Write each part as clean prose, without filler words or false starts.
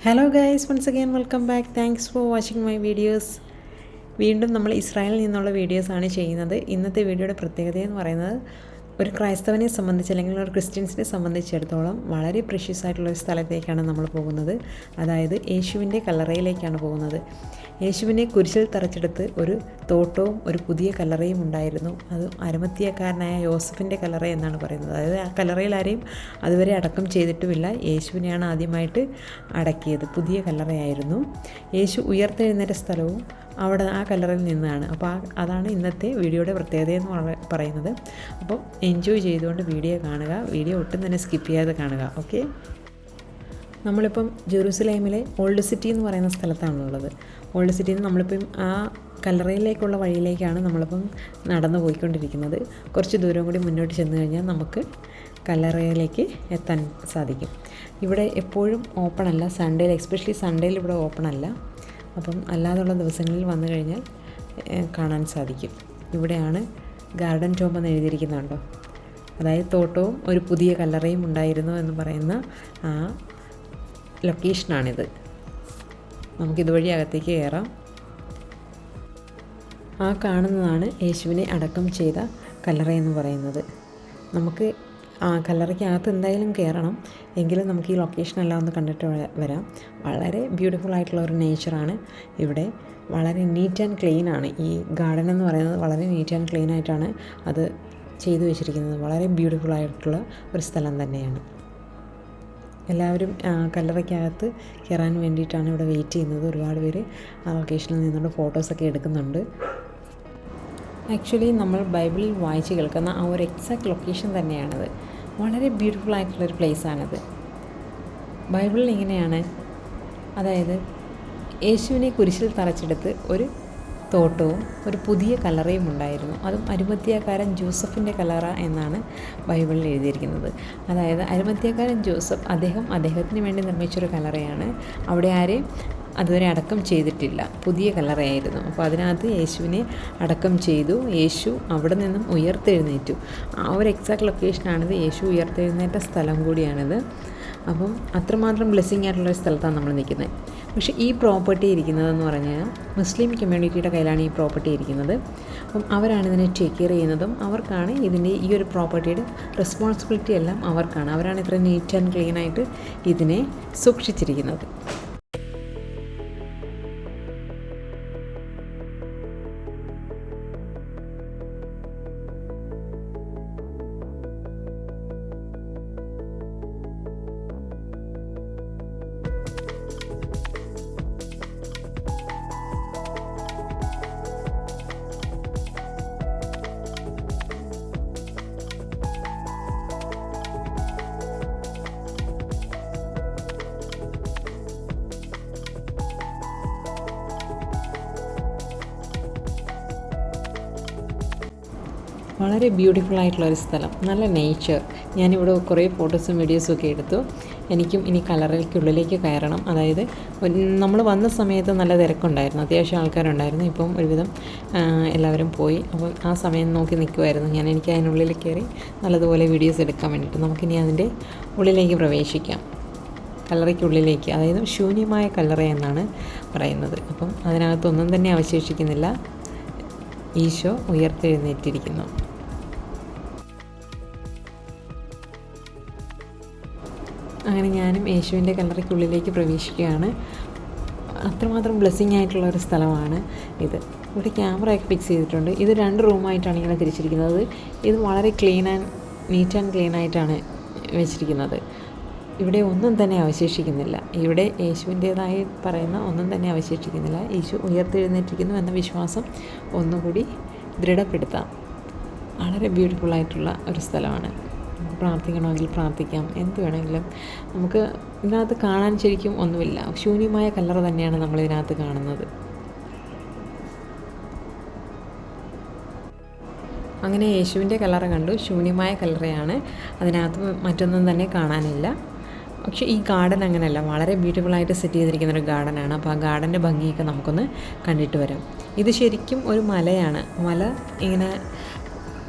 Hello guys, once again welcome back. Thanks for watching my videos. വീണ്ടും നമ്മൾ ഇസ്രായേലിൽ നിന്നുള്ള വീഡിയോസാണ് ചെയ്യുന്നത്. ഇന്നത്തെ വീഡിയോയുടെ പ്രത്യേകത എന്ന് പറയുന്നത് ഒരു ക്രൈസ്തവനെ സംബന്ധിച്ച് അല്ലെങ്കിൽ ഒരു ക്രിസ്ത്യൻസിനെ സംബന്ധിച്ചിടത്തോളം വളരെ പ്രഷ്യസ് ആയിട്ടുള്ളൊരു സ്ഥലത്തേക്കാണ് നമ്മൾ പോകുന്നത്. അതായത് യേശുവിൻ്റെ കല്ലറയിലേക്കാണ് പോകുന്നത്. യേശുവിനെ കുരിശിൽ തറച്ചെടുത്ത് ഒരു തോട്ടവും ഒരു പുതിയ കല്ലറയും ഉണ്ടായിരുന്നു. അത് അരിമത്ഥ്യക്കാരനായ യോസഫിൻ്റെ കല്ലറ എന്നാണ് പറയുന്നത്. അതായത് ആ കല്ലറയിൽ ആരെയും അതുവരെ അടക്കം ചെയ്തിട്ടുമില്ല. യേശുവിനെയാണ് ആദ്യമായിട്ട് അടക്കിയത്. പുതിയ കല്ലറയായിരുന്നു. യേശു ഉയർത്തെഴുന്നേറ്റ സ്ഥലവും അവിടെ ആ കല്ലറയിൽ നിന്നാണ്. അപ്പോൾ അതാണ് ഇന്നത്തെ വീഡിയോയുടെ പ്രത്യേകത എന്ന് പറയുന്നത്. അപ്പോൾ എൻജോയ് ചെയ്തുകൊണ്ട് വീഡിയോ കാണുക. വീഡിയോ ഒട്ടും തന്നെ സ്കിപ്പ് ചെയ്യാതെ കാണുക. ഓക്കെ, നമ്മളിപ്പം ജെറൂസലേമിലെ ഓൾഡ് സിറ്റി എന്ന് പറയുന്ന സ്ഥലത്താണുള്ളത്. ഓൾഡ് സിറ്റിയിൽ നിന്ന് നമ്മളിപ്പം ആ കല്ലറയിലേക്കുള്ള വഴിയിലേക്കാണ് നമ്മളിപ്പം നടന്നു പോയിക്കൊണ്ടിരിക്കുന്നത്. കുറച്ച് ദൂരം കൂടി മുന്നോട്ട് ചെന്ന് കഴിഞ്ഞാൽ നമുക്ക് കല്ലറയിലേക്ക് എത്താൻ സാധിക്കും. ഇവിടെ എപ്പോഴും ഓപ്പൺ അല്ല. സൺഡേയിൽ, എസ്പെഷ്യലി സൺഡേയിൽ ഇവിടെ ഓപ്പൺ അല്ല. അപ്പം അല്ലാതുള്ള ദിവസങ്ങളിൽ വന്നു കഴിഞ്ഞാൽ കാണാൻ സാധിക്കും. ഇവിടെയാണ് ഗാർഡൻ ടോംബ് എന്ന് എഴുതിയിരിക്കുന്നുണ്ടോ. അതായത് തോട്ടവും ഒരു പുതിയ കല്ലറയും ഉണ്ടായിരുന്നു എന്ന് പറയുന്ന ആ ലൊക്കേഷനാണിത്. നമുക്കിതുവഴി അകത്തേക്ക് കയറാം. ആ കാണുന്നതാണ് യേശുവിനെ അടക്കം ചെയ്ത കല്ലറ എന്ന് പറയുന്നത്. നമുക്ക് ആ കല്ലറയ്ക്കകത്ത് എന്തായാലും കയറണം. എങ്കിലും നമുക്ക് ഈ ലൊക്കേഷനെല്ലാം ഒന്ന് കണ്ടിട്ട് വരാം. വളരെ ബ്യൂട്ടിഫുൾ ആയിട്ടുള്ള ഒരു നേച്ചറാണ് ഇവിടെ. വളരെ നീറ്റ് ആൻഡ് ക്ലീൻ ആണ്. ഈ ഗാർഡൻ എന്ന് പറയുന്നത് വളരെ നീറ്റ് ആൻഡ് ക്ലീൻ ആയിട്ടാണ് അത് ചെയ്തു വെച്ചിരിക്കുന്നത്. വളരെ ബ്യൂട്ടിഫുൾ ആയിട്ടുള്ള ഒരു സ്ഥലം തന്നെയാണ്. എല്ലാവരും കല്ലറയ്ക്കകത്ത് കയറാൻ വേണ്ടിയിട്ടാണ് ഇവിടെ വെയിറ്റ് ചെയ്യുന്നത്. ഒരുപാട് പേര് ആ ലൊക്കേഷനിൽ നിന്നുള്ള ഫോട്ടോസൊക്കെ എടുക്കുന്നുണ്ട്. ആക്ച്വലി നമ്മൾ ബൈബിളിൽ വായിച്ച് കേൾക്കുന്ന ആ ഒരു എക്സാക്ട് ലൊക്കേഷൻ തന്നെയാണത്. വളരെ ബ്യൂട്ടിഫുൾ ആയിട്ടുള്ളൊരു പ്ലേസാണിത്. ബൈബിളിൽ ഇങ്ങനെയാണ്, അതായത് യേശുവിനെ കുരിശിൽ തറച്ചെടുത്ത് ഒരു തോട്ടവും ഒരു പുതിയ കല്ലറയും ഉണ്ടായിരുന്നു. അതും അരിമത്ഥ്യക്കാരൻ ജോസഫിൻ്റെ കല്ലറ എന്നാണ് ബൈബിളിൽ എഴുതിയിരിക്കുന്നത്. അതായത് അരിമത്ഥ്യക്കാരൻ ജോസഫ് അദ്ദേഹത്തിന് വേണ്ടി നിർമ്മിച്ചൊരു കല്ലറയാണ്. അവിടെ ആരെയും അതുവരെ അടക്കം ചെയ്തിട്ടില്ല. പുതിയ കല്ലറയായിരുന്നു. അപ്പോൾ അതിനകത്ത് യേശുവിനെ അടക്കം ചെയ്തു. യേശു അവിടെ നിന്നും ഉയർത്തെഴുന്നേറ്റു. ആ ഒരു എക്സാക്ട് ലൊക്കേഷനാണിത്. യേശു ഉയർത്തെഴുന്നേറ്റ സ്ഥലം കൂടിയാണിത്. അപ്പം അത്രമാത്രം ബ്ലെസ്സിങ് ആയിട്ടുള്ളൊരു സ്ഥലത്താണ് നമ്മൾ നിൽക്കുന്നത്. പക്ഷേ ഈ പ്രോപ്പർട്ടി ഇരിക്കുന്നതെന്ന് പറഞ്ഞാൽ മുസ്ലിം കമ്മ്യൂണിറ്റിയുടെ കയ്യിലാണ് ഈ പ്രോപ്പർട്ടി ഇരിക്കുന്നത്. അപ്പം അവരാണ് ഇതിനെ ടേക്ക് കെയർ ചെയ്യുന്നതും. അവർക്കാണ് ഇതിൻ്റെ ഈ ഒരു പ്രോപ്പർട്ടിയുടെ റെസ്പോൺസിബിലിറ്റി എല്ലാം അവർക്കാണ്. അവരാണ് ഇത്ര നീറ്റ് ആൻഡ് ക്ലീൻ ആയിട്ട് ഇതിനെ സൂക്ഷിച്ചിരിക്കുന്നത്. വളരെ ബ്യൂട്ടിഫുൾ ആയിട്ടുള്ളൊരു സ്ഥലം, നല്ല നേച്ചർ. ഞാനിവിടെ കുറേ ഫോട്ടോസും വീഡിയോസും ഒക്കെ എടുത്തു. എനിക്കും ഇനി കല്ലറയ്ക്കുള്ളിലേക്ക് കയറണം. അതായത് നമ്മൾ വന്ന സമയത്ത് നല്ല തിരക്കുണ്ടായിരുന്നു, അത്യാവശ്യം ആൾക്കാരുണ്ടായിരുന്നു. ഇപ്പം ഒരുവിധം എല്ലാവരും പോയി. അപ്പം ആ സമയം നോക്കി നിൽക്കുമായിരുന്നു ഞാൻ. എനിക്ക് അതിനുള്ളിൽ കയറി നല്ലതുപോലെ വീഡിയോസ് എടുക്കാൻ വേണ്ടിയിട്ട്. നമുക്കിനി അതിൻ്റെ ഉള്ളിലേക്ക് പ്രവേശിക്കാം. കല്ലറയ്ക്കുള്ളിലേക്ക്, അതായത് ശൂന്യമായ കല്ലറ എന്നാണ് പറയുന്നത്. അപ്പം അതിനകത്തൊന്നും തന്നെ അവശേഷിക്കുന്നില്ല. ഈശോ ഉയർത്തെഴുന്നേറ്റിരിക്കുന്നു. അങ്ങനെ ഞാനും യേശുവിൻ്റെ കല്ലറയ്ക്കുള്ളിലേക്ക് പ്രവേശിക്കുകയാണ്. അത്രമാത്രം ബ്ലെസ്സിങ് ആയിട്ടുള്ള ഒരു സ്ഥലമാണ് ഇത്. ഇവിടെ ക്യാമറയൊക്കെ ഫിക്സ് ചെയ്തിട്ടുണ്ട്. ഇത് 2 റൂമായിട്ടാണ് ഇങ്ങനെ തിരിച്ചിരിക്കുന്നത്. ഇത് വളരെ നീറ്റ് ആൻഡ് ക്ലീൻ ആയിട്ടാണ് വെച്ചിരിക്കുന്നത്. ഇവിടെ ഒന്നും തന്നെ അവശേഷിക്കുന്നില്ല. ഇവിടെ യേശുവിൻ്റേതായി പറയുന്ന ഒന്നും തന്നെ അവശേഷിക്കുന്നില്ല. യേശു ഉയർത്തെഴുന്നേറ്റിരിക്കുന്നു എന്ന വിശ്വാസം ഒന്നുകൂടി ദൃഢപ്പെടുത്താം. വളരെ ബ്യൂട്ടിഫുള്ളായിട്ടുള്ള ഒരു സ്ഥലമാണ്. നമുക്ക് പ്രാർത്ഥിക്കണമെങ്കിൽ പ്രാർത്ഥിക്കാം, എന്ത് വേണമെങ്കിലും. നമുക്ക് ഇതിനകത്ത് കാണാൻ ശരിക്കും ഒന്നുമില്ല. ശൂന്യമായ കല്ലറ തന്നെയാണ് നമ്മളിതിനകത്ത് കാണുന്നത്. അങ്ങനെ യേശുവിൻ്റെ കല്ലറ കണ്ടു. ശൂന്യമായ കല്ലറയാണ്. അതിനകത്ത് മറ്റൊന്നും തന്നെ കാണാനില്ല. പക്ഷേ ഈ ഗാർഡൻ അങ്ങനെയല്ല, വളരെ ബ്യൂട്ടിഫുള്ളായിട്ട് സെറ്റ് ചെയ്തിരിക്കുന്നൊരു ഗാർഡനാണ്. അപ്പോൾ ആ ഗാർഡൻ്റെ ഭംഗിയൊക്കെ നമുക്കൊന്ന് കണ്ടിട്ട് വരാം. ഇത് ശരിക്കും ഒരു മലയാണ്. മല ഇങ്ങനെ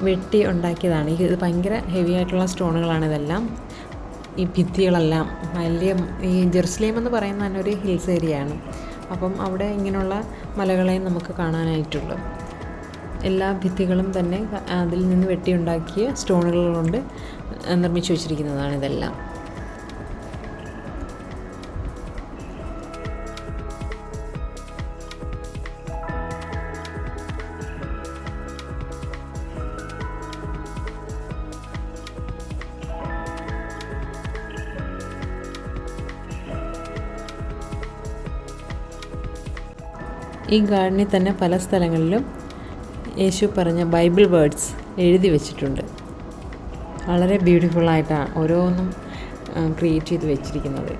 വെട്ടി ഉണ്ടാക്കിയതാണ്. ഇത് ഭയങ്കര ഹെവി ആയിട്ടുള്ള സ്റ്റോണുകളാണ് ഇതെല്ലാം. ഈ ഭിത്തികളെല്ലാം വലിയ ഈ ജെറുസലേം എന്ന് പറയുന്ന തന്നെ ഒരു ഹിൽസ് ഏരിയയാണ്. അപ്പം അവിടെ ഇങ്ങനെയുള്ള മലകളെയും നമുക്ക് കാണാനായിട്ടുള്ളൂ. എല്ലാ ഭിത്തികളും തന്നെ അതിൽ നിന്ന് വെട്ടിയുണ്ടാക്കിയ സ്റ്റോണുകൾ കൊണ്ട് നിർമ്മിച്ചു വച്ചിരിക്കുന്നതാണ് ഇതെല്ലാം. ഈ ഗാർഡനിൽ തന്നെ പല സ്ഥലങ്ങളിലും യേശു പറഞ്ഞ ബൈബിൾ വേർഡ്സ് എഴുതി വെച്ചിട്ടുണ്ട്. വളരെ ബ്യൂട്ടിഫുള്ളായിട്ടാണ് ഓരോന്നും ക്രിയേറ്റ് ചെയ്ത് വെച്ചിരിക്കുന്നത്.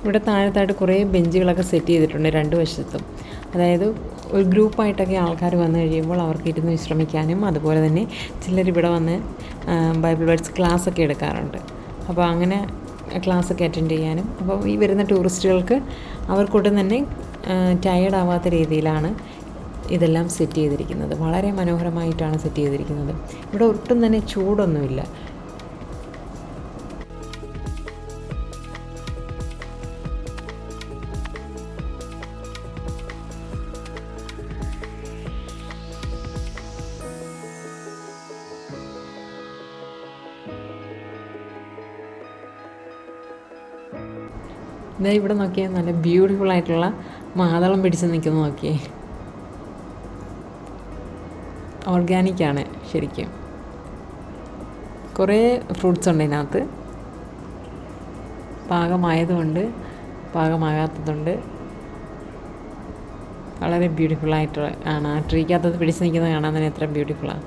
ഇവിടെ താഴത്തായിട്ട് കുറേ ബെഞ്ചുകളൊക്കെ സെറ്റ് ചെയ്തിട്ടുണ്ട് രണ്ട് വശത്തും. അതായത് ഒരു ഗ്രൂപ്പായിട്ടൊക്കെ ആൾക്കാർ വന്നു കഴിയുമ്പോൾ അവർക്ക് ഇരുന്ന് വിശ്രമിക്കാനും, അതുപോലെ തന്നെ ചിലർ ഇവിടെ വന്ന് ബൈബിൾ വേർഡ്സ് ക്ലാസ്സൊക്കെ എടുക്കാറുണ്ട്. അപ്പോൾ അങ്ങനെ ക്ലാസ്സൊക്കെ അറ്റൻഡ് ചെയ്യാനും, അപ്പോൾ ഈ വരുന്ന ടൂറിസ്റ്റുകൾക്ക് അവർക്കൊട്ടും തന്നെ ടയേർഡ് ആവാത്ത രീതിയിലാണ് ഇതെല്ലാം സെറ്റ് ചെയ്തിരിക്കുന്നത്. വളരെ മനോഹരമായിട്ടാണ് സെറ്റ് ചെയ്തിരിക്കുന്നത്. ഇവിടെ ഒട്ടും തന്നെ ചൂടൊന്നുമില്ല. ഇതാ ഇവിടെ നോക്കിയാൽ നല്ല ബ്യൂട്ടിഫുൾ ആയിട്ടുള്ള മാതളം പിടിച്ച് നിൽക്കുന്നത് നോക്കിയേ. ഓർഗാനിക്കാണ് ശരിക്കും. കുറേ ഫ്രൂട്ട്സ് ഉണ്ട് ഇതിനകത്ത്. പാകമായതുകൊണ്ട് പാകമാകാത്തതുണ്ട്. വളരെ ബ്യൂട്ടിഫുള്ളായിട്ട് ആണ്. ആ ട്രീക്കകത്തത് പിടിച്ച് നിൽക്കുന്നത് കാണാൻ തന്നെ എത്ര ബ്യൂട്ടിഫുള്ളാണ്.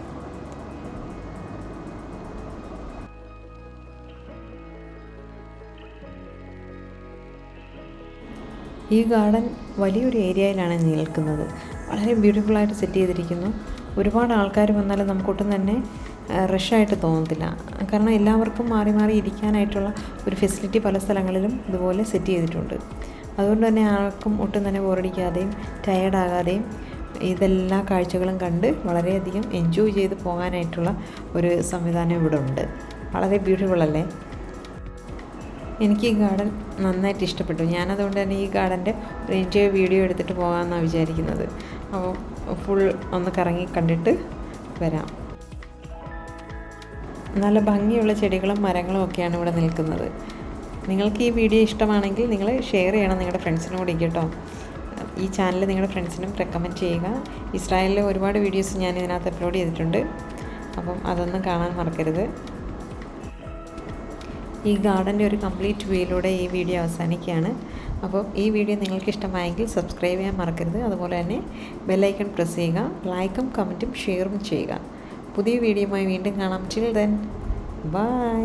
ഈ ഗാർഡൻ വലിയൊരു ഏരിയയിലാണ് നിൽക്കുന്നത്. വളരെ ബ്യൂട്ടിഫുള്ളായിട്ട് സെറ്റ് ചെയ്തിരിക്കുന്നു. ഒരുപാട് ആൾക്കാർ വന്നാലും നമുക്കൊട്ടും തന്നെ റഷായിട്ട് തോന്നത്തില്ല. കാരണം എല്ലാവർക്കും മാറി മാറി ഇരിക്കാനായിട്ടുള്ള ഒരു ഫെസിലിറ്റി പല സ്ഥലങ്ങളിലും ഇതുപോലെ സെറ്റ് ചെയ്തിട്ടുണ്ട്. അതുകൊണ്ട് തന്നെ ആർക്കും ഒട്ടും തന്നെ ബോറടിക്കാതെയും ടയേർഡാകാതെയും ഇതെല്ലാ കാഴ്ചകളും കണ്ട് വളരെയധികം എൻജോയ് ചെയ്ത് പോകാനായിട്ടുള്ള ഒരു സംവിധാനം ഇവിടെ ഉണ്ട്. വളരെ ബ്യൂട്ടിഫുൾ അല്ലേ? എനിക്ക് ഈ ഗാർഡൻ നന്നായിട്ട് ഇഷ്ടപ്പെട്ടു. ഞാനതുകൊണ്ട് തന്നെ ഈ ഗാർഡൻ്റെ ഒരു എൻജോയ് വീഡിയോ എടുത്തിട്ട് പോകാമെന്നാണ് വിചാരിക്കുന്നത്. അപ്പോൾ ഫുൾ ഒന്ന് കറങ്ങി കണ്ടിട്ട് വരാം. നല്ല ഭംഗിയുള്ള ചെടികളും മരങ്ങളും ഒക്കെയാണ് ഇവിടെ നിൽക്കുന്നത്. നിങ്ങൾക്ക് ഈ വീഡിയോ ഇഷ്ടമാണെങ്കിൽ നിങ്ങൾ ഷെയർ ചെയ്യണം നിങ്ങളുടെ ഫ്രണ്ട്സിനോട് കേട്ടോ. ഈ ചാനൽ നിങ്ങളുടെ ഫ്രണ്ട്സിനും റെക്കമെൻഡ് ചെയ്യുക. ഇസ്രായേലിലെ ഒരുപാട് വീഡിയോസ് ഞാൻ ഇതിനകത്ത് അപ്ലോഡ് ചെയ്തിട്ടുണ്ട്. അപ്പം അതൊന്നും കാണാൻ മറക്കരുത്. ഈ ഗാർഡൻ്റെ ഒരു കംപ്ലീറ്റ് വ്യൂയിലൂടെ ഈ വീഡിയോ അവസാനിക്കുകയാണ്. അപ്പോൾ ഈ വീഡിയോ നിങ്ങൾക്ക് ഇഷ്ടമായെങ്കിൽ സബ്സ്ക്രൈബ് ചെയ്യാൻ മറക്കരുത്. അതുപോലെ തന്നെ ബെല്ലൈക്കൺ പ്രസ് ചെയ്യുക. ലൈക്കും കമൻറ്റും ഷെയറും ചെയ്യുക. പുതിയ വീഡിയോയുമായി വീണ്ടും കാണാം. Till then bye.